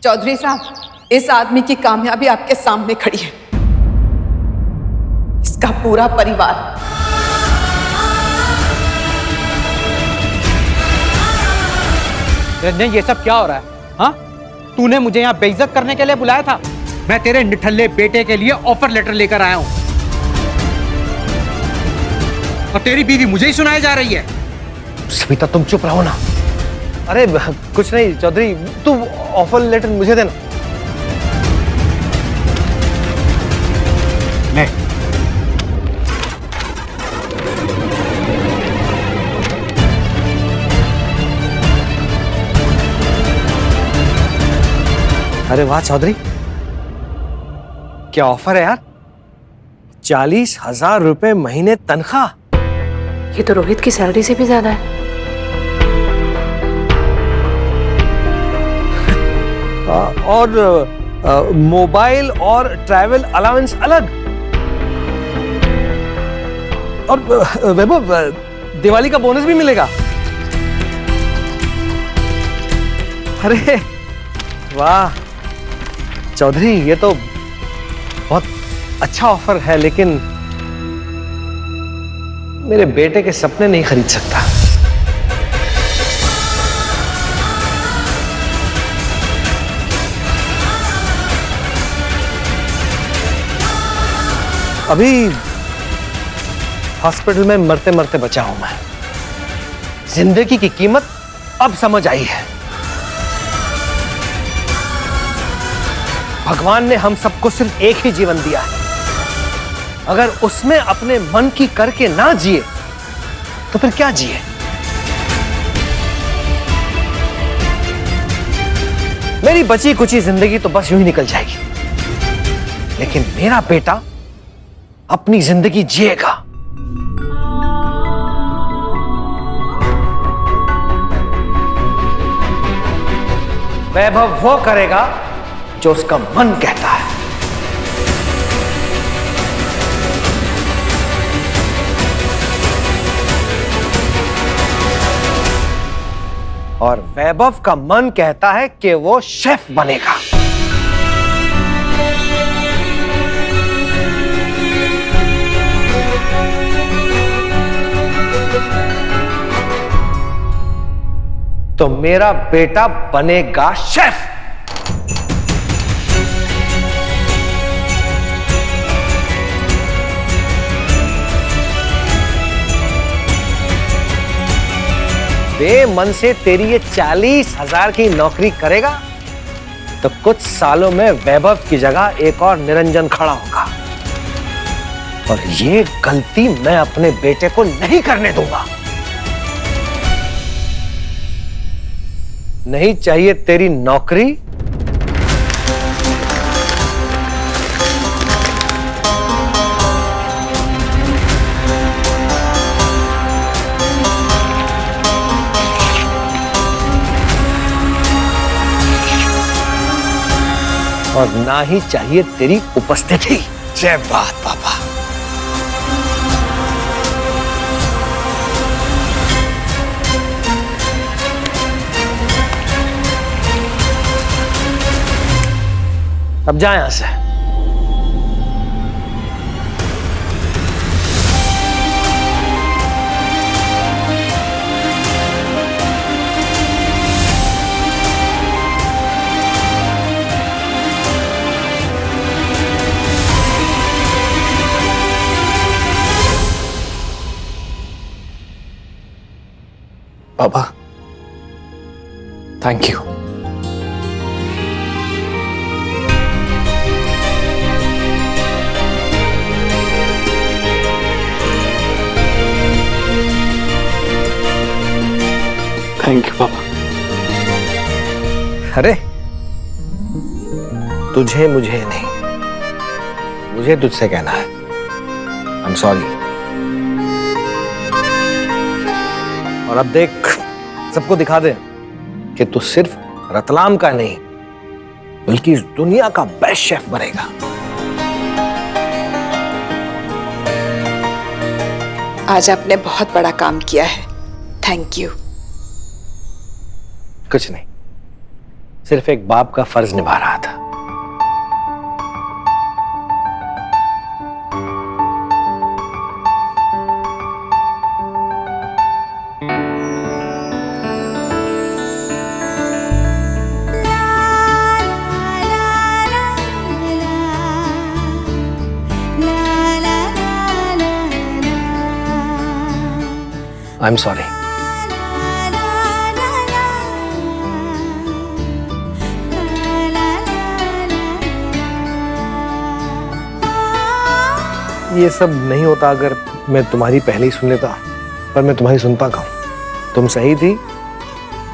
चौधरी साहब, इस आदमी की कामयाबी आपके सामने खड़ी है। इसका पूरा परिवार। रंजन, ये सब क्या हो रहा है? हाँ, तूने मुझे यहाँ बेइज्जत करने के लिए बुलाया था? मैं तेरे निठल्ले बेटे के लिए ऑफर लेटर लेकर आया हूँ और तेरी बीवी मुझे ही सुनाई जा रही है। सविता, तुम चुप रहो ना। अरे कुछ नहीं चौधरी, तू ऑफर लेटर मुझे देना। नहीं, अरे वाह चौधरी, क्या ऑफर है यार। 40,000 रुपए महीने तनख्वाह। ये तो रोहित की सैलरी से भी ज्यादा है। और मोबाइल और ट्रैवल अलाउंस अलग। और वैभव, दिवाली का बोनस भी मिलेगा। अरे वाह चौधरी, ये तो बहुत अच्छा ऑफर है, लेकिन मेरे बेटे के सपने नहीं खरीद सकता। अभी हॉस्पिटल में मरते मरते बचा हूं मैं। जिंदगी की कीमत अब समझ आई है। भगवान ने हम सबको सिर्फ एक ही जीवन दिया है। अगर उसमें अपने मन की करके ना जिए तो फिर क्या जिए। मेरी बची कुची जिंदगी तो बस यूं ही निकल जाएगी, लेकिन मेरा बेटा अपनी जिंदगी जिएगा। वैभव वो करेगा जो उसका मन कहता है। और वैभव का मन कहता है कि वो शेफ बनेगा। तो मेरा बेटा बनेगा शेफ। बेमन से तेरी ये 40,000 की नौकरी करेगा तो कुछ सालों में वैभव की जगह एक और निरंजन खड़ा होगा। और ये गलती मैं अपने बेटे को नहीं करने दूंगा। नहीं चाहिए तेरी नौकरी, और ना ही चाहिए तेरी उपस्थिति। जय बात पापा। अब जा यहां से। पापा, थैंक यू। थैंक यू पापा। अरे तुझे मुझे नहीं, मुझे तुझसे कहना है आई एम सॉरी। और अब देख, सबको दिखा दे कि तू सिर्फ रतलाम का नहीं बल्कि इस दुनिया का बेस्ट शेफ बनेगा। आज आपने बहुत बड़ा काम किया है, थैंक यू। कुछ नहीं, सिर्फ एक बाप का फर्ज निभा रहा था। आई एम सॉरी। ये सब नहीं होता अगर मैं तुम्हारी पहले ही सुन लेता, पर मैं तुम्हारी सुनता कहाँ। तुम सही थी,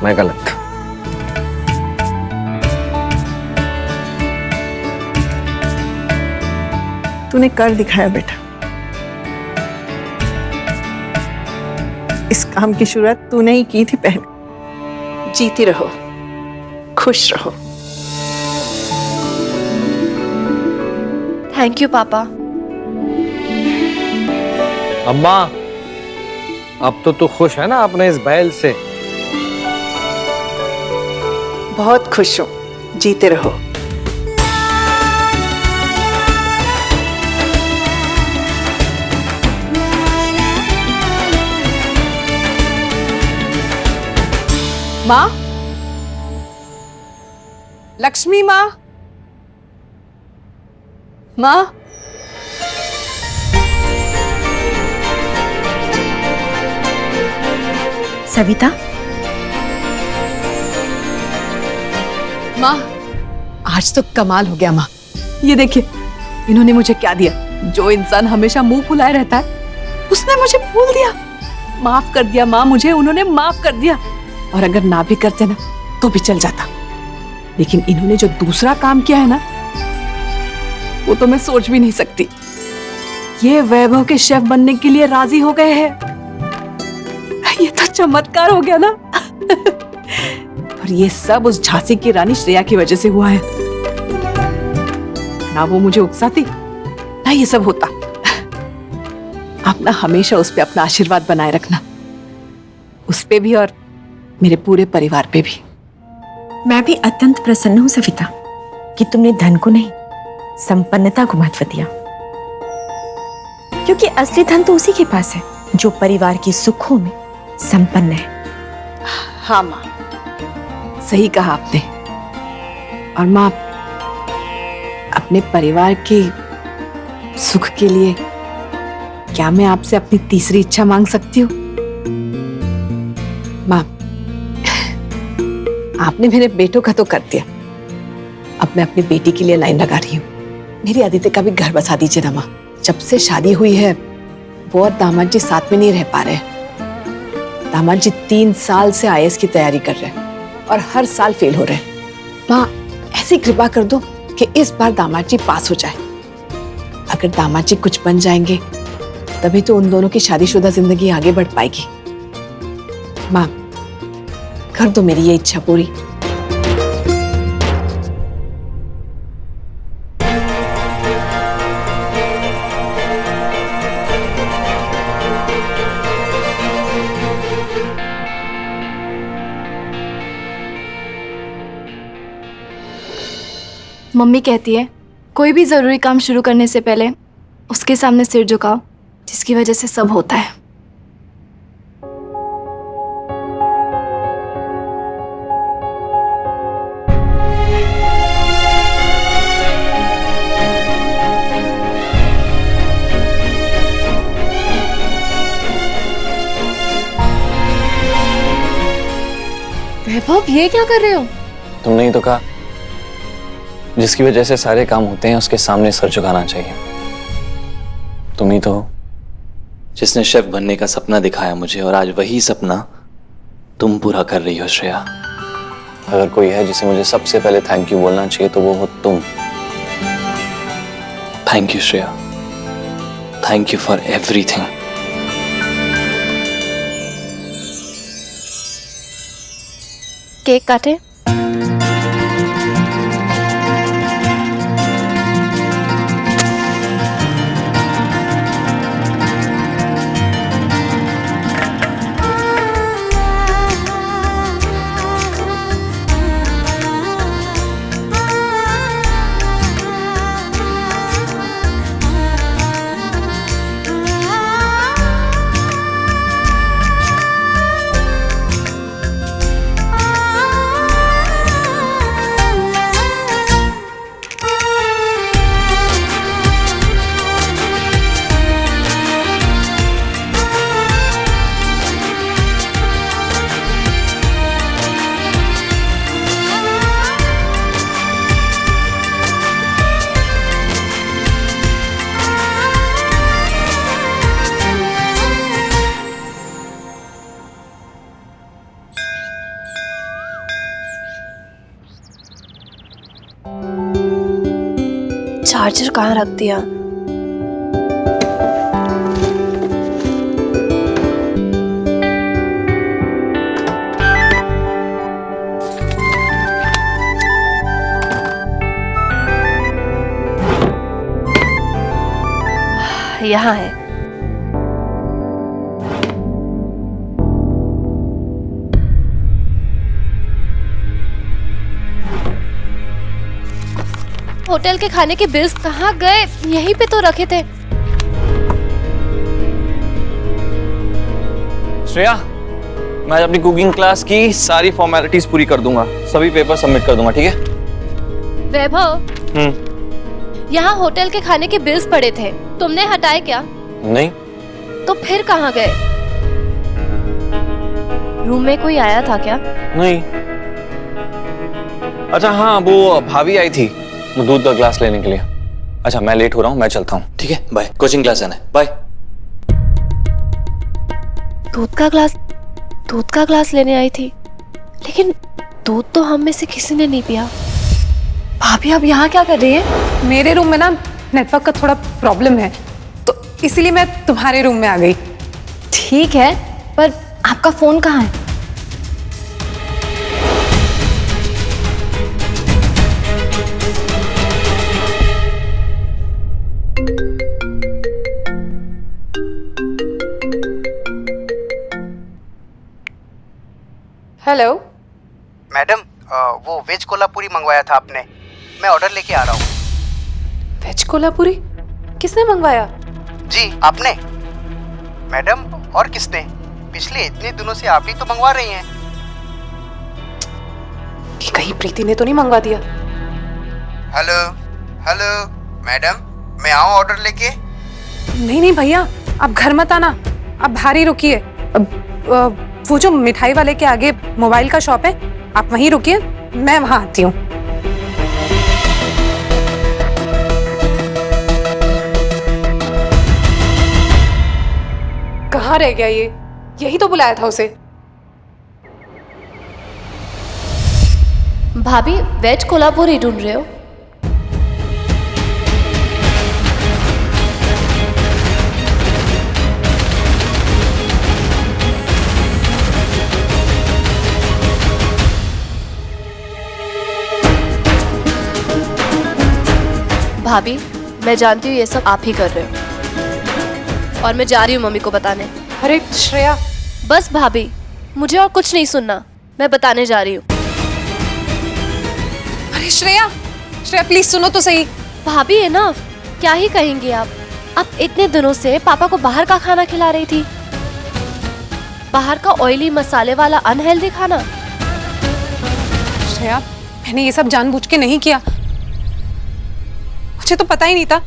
मैं गलत। तूने कर दिखाया बेटा। इस काम की शुरुआत तूने ही की थी पहले। जीती रहो, खुश रहो। थैंक यू पापा। अम्मा, अब तो तू खुश है ना अपने इस बैल से? बहुत खुश हूं। जीते रहो। माँ, लक्ष्मी माँ, माँ, सविता, माँ, आज तो कमाल हो गया माँ। ये देखिए, इन्होंने मुझे क्या दिया। जो इंसान हमेशा मुंह फुलाए रहता है, उसने मुझे भूल दिया। माफ कर दिया माँ, मुझे उन्होंने माफ कर दिया। और अगर ना भी करते ना तो भी चल जाता, लेकिन इन्होंने जो दूसरा काम किया है ना, वो तो मैं सोच भी नहीं सकती। ये वैभव के शेफ बनने के लिए राजी हो गए हैं। ये तो चमत्कार हो गया ना। और ये सब उस झांसी की रानी श्रेया की वजह से हुआ है। ना वो मुझे उकसाती, ना ये सब होता। आप ना हमेशा उस पे अपना आशीर्वाद बनाए रखना, उस पे भी और मेरे पूरे परिवार पे भी। मैं भी अत्यंत प्रसन्न हूँ सविता कि तुमने धन को नहीं, संपन्नता को महत्व दिया, क्योंकि असली धन तो उसी के पास है जो परिवार के सुखों में संपन्न है। हाँ माँ, सही कहा आपने। और माँ, अपने परिवार के सुख के लिए क्या मैं आपसे अपनी तीसरी इच्छा मांग सकती हूँ? माँ, आपने मेरे बेटों का तो कर दिया, अब मैं अपनी बेटी के लिए लाइन लगा रही हूँ। मेरी अदिति का भी घर बसा दीजिए ना माँ। जब से शादी हुई है, वो और दामाद जी साथ में नहीं रह पा रहे। दामाद जी 3 साल से IAS की तैयारी कर रहे हैं और हर साल फेल हो रहे हैं। माँ, ऐसी कृपा कर दो कि इस बार दामाद जी पास हो जाए। अगर दामाद जी कुछ बन जाएंगे, तभी तो उन दोनों की शादीशुदा जिंदगी आगे बढ़ पाएगी। माँ, कर दो मेरी ये इच्छा पूरी। मम्मी कहती है कोई भी जरूरी काम शुरू करने से पहले उसके सामने सिर झुकाओ, जिसकी वजह से सब होता है। वैभव, ये क्या कर रहे हो? तुमने ही तो कहा जिसकी वजह से सारे काम होते हैं उसके सामने सर झुकाना चाहिए। तुम ही तो हो जिसने शेफ बनने का सपना दिखाया मुझे, और आज वही सपना तुम पूरा कर रही हो श्रेया। अगर कोई है जिसे मुझे सबसे पहले थैंक यू बोलना चाहिए तो वो हो तुम। Thank you Shreya, thank you for everything. Cake काटे? चार्जर कहाँ रख दिया? यहाँ है। होटल के खाने के बिल्स कहाँ गए? यहीं पे तो रखे थे। श्रेया, मैं आज अपनी कुकिंग क्लास की सारी फॉर्मेलिटीज पूरी कर दूंगा, सभी पेपर सबमिट कर दूंगा, ठीक है? वैभव, यहाँ होटल के खाने के बिल्स पड़े थे, तुमने हटाए क्या? नहीं। तो फिर कहाँ गए? रूम में कोई आया था क्या? नहीं। अच्छा हाँ, वो भाभी आई थी वो दूध का ग्लास लेने के लिए। अच्छा मैं लेट हो रहा हूँ, मैं चलता हूँ, ठीक है? बाय, कोचिंग क्लास जाना है, बाय। दूध का ग्लास लेने आई थी, लेकिन दूध तो हम में से किसी ने नहीं पिया। भाभी आप यहाँ क्या कर रही है? मेरे रूम में ना नेटवर्क का थोड़ा प्रॉब्लम है, तो इसीलिए मैं तुम्हारे रूम में आ गई। ठीक है, पर आपका फोन कहाँ है? हेलो मैडम, वो वेज कोल्हापुरी मंगवाया था आपने, मैं ऑर्डर लेके आ रहा हूँ। वेज कोल्हापुरी किसने मंगवाया? जी आपने। मैडम और किसने? पिछले इतने दिनों से आप ही तो मंगवा रही हैं। कि कहीं प्रीति ने तो नहीं मंगवा दिया? हेलो हेलो मैडम, मैं आऊँ ऑर्डर लेके? नहीं भैया, आप घर मत आना, आप बाहर ही रुकिए। वो जो मिठाई वाले के आगे मोबाइल का शॉप है, आप वहीं रुकिए, मैं वहां आती हूँ। कहाँ रह गया ये? यही तो बुलाया था उसे। भाभी, वेज कोल्हापुरी ढूंढ रहे हो? भाभी, मैं जानती हूँ ये सब आप ही कर रहे हो, और मैं जा रही हूँ मम्मी को बताने। अरे श्रेया। बस भाभी, मुझे और कुछ नहीं सुनना, मैं बताने जा रही हूँ। अरे श्रेया, श्रेया प्लीज सुनो तो सही। भाभी एनफ, क्या ही कहेंगे आप? इतने दिनों से पापा को बाहर का खाना खिला रही थी, बाहर का ऑयली मसाले वाला अनहेल्दी खाना। श्रेया, मैंने ये सब जानबूझ के नहीं किया, मुझे तो पता ही नहीं था।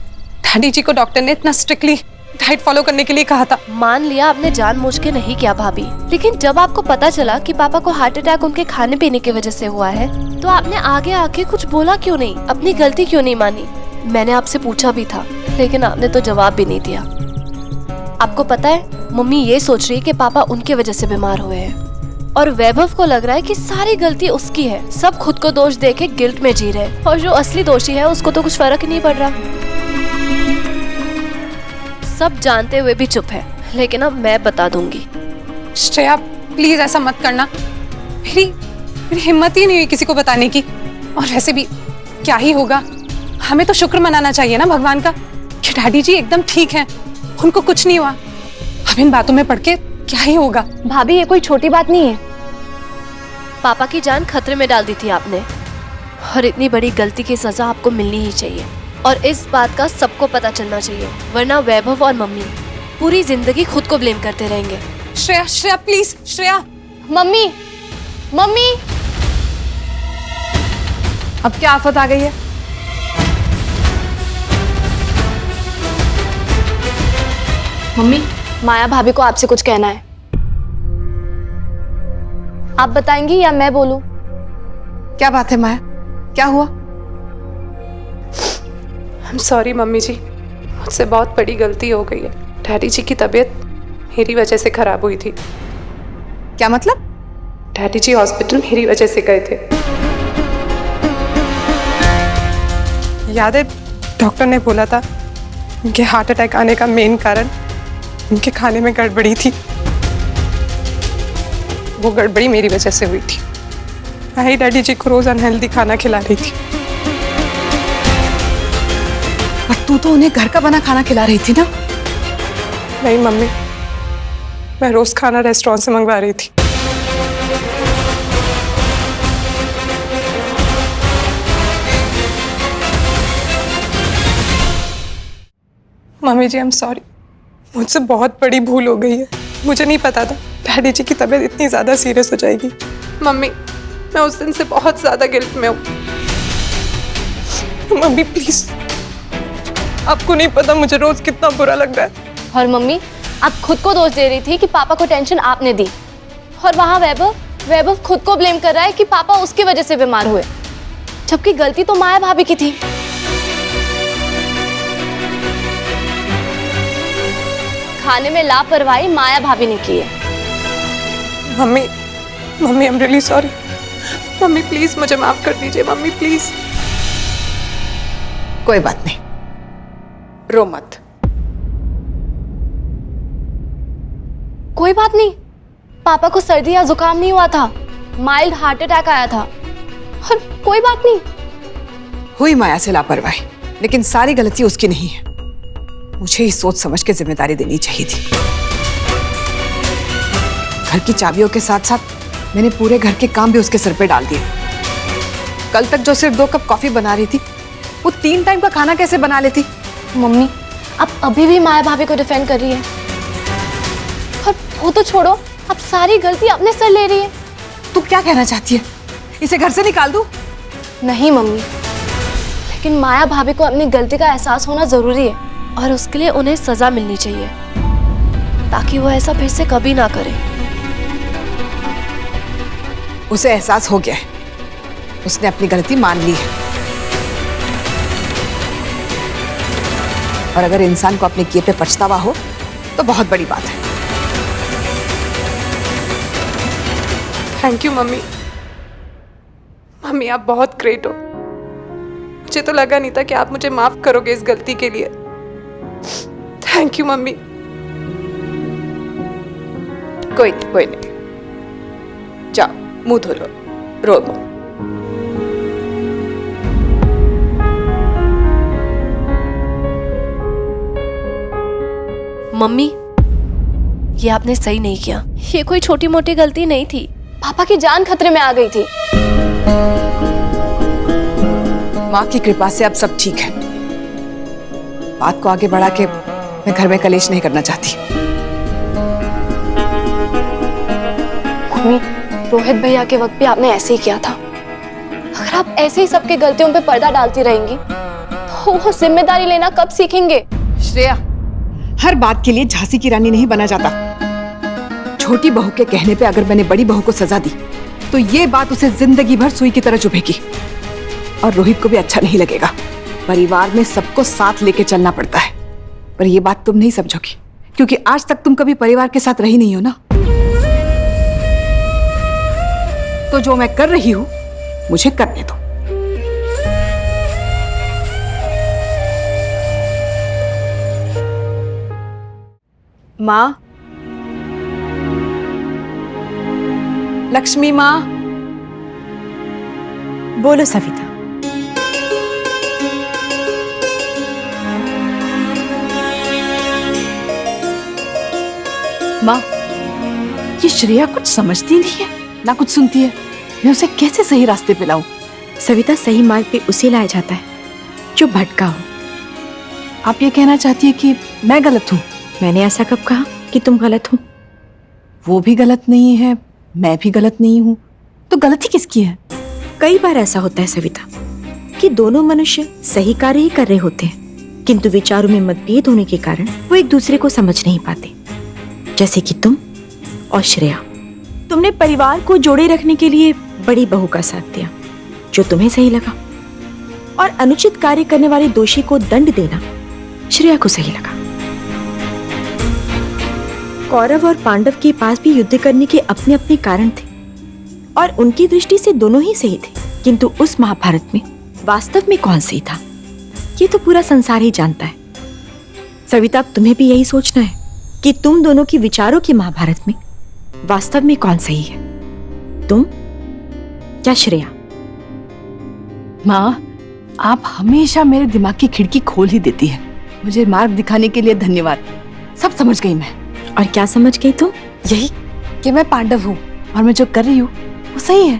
डैडी जी को डॉक्टर ने इतना स्ट्रिक्टली डाइट फॉलो करने के लिए कहा था। मान लिया आपने जानबूझ के नहीं किया भाभी, लेकिन जब आपको पता चला कि पापा को हार्ट अटैक उनके खाने पीने की वजह से हुआ है, तो आपने आगे आके कुछ बोला क्यों नहीं? अपनी गलती क्यों नहीं मानी? मैंने आपसे पूछा भी था, लेकिन आपने तो जवाब भी नहीं दिया। आपको पता है, मम्मी ये सोच रही है कि पापा उनके वजह से बीमार हुए हैं, और वैभव को लग रहा है कि सारी गलती उसकी है। सब खुद को दोष देके गिल्ट में जी रहे हैं, और जो असली दोषी है उसको तो कुछ फर्क नहीं पड़ रहा। सब जानते हुए भी चुप है, लेकिन अब मैं बता दूंगी। श्रेया प्लीज ऐसा मत करना, मेरी हिम्मत ही नहीं हुई किसी को बताने की। और वैसे भी क्या ही होगा, हमें तो शुक्र मनाना चाहिए ना भगवान का कि डैडी जी एकदम ठीक हैं, उनको कुछ नहीं हुआ। अब इन बातों में पड़ के क्या ही होगा। भाभी, ये कोई छोटी बात नहीं है। पापा की जान खतरे में डाल दी थी आपने, और इतनी बड़ी गलती की सजा आपको मिलनी ही चाहिए, और इस बात का सबको पता चलना चाहिए, वरना वैभव और मम्मी पूरी जिंदगी खुद को ब्लेम करते रहेंगे। Shreya, Shreya please, Shreya. Mummy, mummy. अब क्या आफत आ गई है? मम्मी, माया भाभी को आपसे कुछ कहना है। आप बताएंगी या मैं बोलूं? क्या बात है माया, क्या हुआ? I'm sorry मम्मी जी, मुझसे बहुत बड़ी गलती हो गई है। डैडी जी की तबीयत मेरी वजह से खराब हुई थी। क्या मतलब? डैडी जी हॉस्पिटल मेरी वजह से गए थे। याद है डॉक्टर ने बोला था उनके हार्ट अटैक आने का मेन कारण उनके खाने में गड़बड़ी थी। वो गड़बड़ी मेरी वजह से हुई थी। मैं ही डैडी जी को रोज अनहेल्दी खाना खिला रही थी। पर तू तो उन्हें घर का बना खाना खिला रही थी ना? नहीं मम्मी, मैं रोज खाना रेस्टोरेंट से मंगवा रही थी। Mummy ji, I am sorry, मुझसे बहुत बड़ी भूल हो गई है। मुझे नहीं पता था डैडी जी की तबीयत इतनी ज्यादा सीरियस हो जाएगी। मम्मी, मैं उस दिन से बहुत ज्यादा गिल्ट में हूँ। मम्मी प्लीज, आपको नहीं पता मुझे रोज कितना बुरा लग रहा है। और मम्मी, आप खुद को दोष दे रही थी कि पापा को टेंशन आपने दी, और वहाँ वैभव खुद को ब्लेम कर रहा है कि पापा उसकी वजह से बीमार हुए, जबकि गलती तो माया भाभी की थी। खाने में लापरवाही माया भाभी ने की है। Mummy, I am really sorry. Mummy please मुझे माफ कर दीजिए। Mummy please. कोई बात नहीं, रो मत। कोई बात नहीं, पापा को सर्दी या जुकाम नहीं हुआ था, माइल्ड हार्ट अटैक आया था, और कोई बात नहीं। हुई माया से लापरवाही, लेकिन सारी गलती उसकी नहीं है। मुझे ही सोच समझ के जिम्मेदारी देनी चाहिए थी। घर की चाबियों के साथ साथ मैंने पूरे घर के काम भी उसके सिर पे डाल दिए। कल तक जो सिर्फ 2 कप कॉफी बना रही थी, वो 3 टाइम का खाना कैसे बना लेती? मम्मी, आप अभी भी माया भाभी को डिफेंड कर रही है, और वो तो छोड़ो, अब सारी गलती अपने सर ले रही है। तू क्या कहना चाहती है? इसे घर से निकाल दूं? नहीं मम्मी, लेकिन माया भाभी को अपनी गलती का एहसास होना जरूरी है, और उसके लिए उन्हें सजा मिलनी चाहिए, ताकि वो ऐसा फिर से कभी ना करे। उसे एहसास हो गया है, उसने अपनी गलती मान ली है। और अगर इंसान को अपने किए पे पछतावा हो तो बहुत बड़ी बात है। Thank you mummy. मम्मी, आप बहुत ग्रेट हो। मुझे तो लगा नहीं था कि आप मुझे माफ करोगे इस गलती के लिए। Thank you mummy. कोई नहीं, जाओ मुंह धो लो, रो दो। मम्मी, ये आपने सही नहीं किया। ये कोई छोटी मोटी गलती नहीं थी। पापा की जान खतरे में आ गई थी। माँ की कृपा से अब सब ठीक है। बात को आगे बढ़ा के मैं घर में कलेश नहीं करना चाहती। मम्मी, रोहित भैया के वक्त भी आपने ऐसे ही किया था। अगर आप ऐसे ही सबके गलतियों पे पर्दा डालती रहेंगी तो वो जिम्मेदारी लेना कब सीखेंगे? श्रेया, हर बात के लिए झांसी की रानी नहीं बना जाता। छोटी बहू के कहने पे अगर मैंने बड़ी बहू को सजा दी तो ये बात उसे जिंदगी भर सुई की तरह चुभेगी, और रोहित को भी अच्छा नहीं लगेगा। परिवार में सबको साथ लेके चलना पड़ता है, पर ये बात तुम नहीं समझोगी, क्योंकि आज तक तुम कभी परिवार के साथ रही नहीं हो ना। तो जो मैं कर रही हूं मुझे करने दो। माँ, लक्ष्मी माँ। बोलो सविता। माँ, ये श्रेया कुछ समझती नहीं है ना कुछ सुनती है। मैं उसे कैसे सही रास्ते पे लाऊं? सविता, सही मार्ग पे उसे लाया जाता है जो भटका हो। आप ये कहना चाहती है कि मैं गलत हूँ? मैंने ऐसा कब कहा कि तुम गलत हो? वो भी गलत नहीं है, मैं भी गलत नहीं हूँ, तो गलती किसकी है? कई बार ऐसा होता है सविता कि दोनों मनुष्य सही कार्य ही कर रहे होते हैं, किंतु विचारों में मतभेद होने के कारण वो एक दूसरे को समझ नहीं पाते। जैसे कि तुम और श्रेया। तुमने परिवार को जोड़े रखने के लिए बड़ी बहू का साथ दिया जो तुम्हें सही लगा, और अनुचित कार्य करने वाले दोषी को दंड देना श्रेया को सही लगा। कौरव और पांडव के पास भी युद्ध करने के अपने अपने कारण थे, और उनकी दृष्टि से दोनों ही सही थे, किंतु उस महाभारत में वास्तव में कौन सही था ये तो पूरा संसार ही जानता है। सविता, अब तुम्हें भी यही सोचना है कि तुम दोनों की विचारों की महाभारत में वास्तव में कौन सही है, तुम या श्रेया? माँ, आप हमेशा मेरे दिमाग की खिड़की खोल ही देती है। मुझे मार्ग दिखाने के लिए धन्यवाद। सब समझ गई मैं। और क्या समझ गई तुम? यही कि मैं पांडव हूँ और मैं जो कर रही हूँ वो सही है।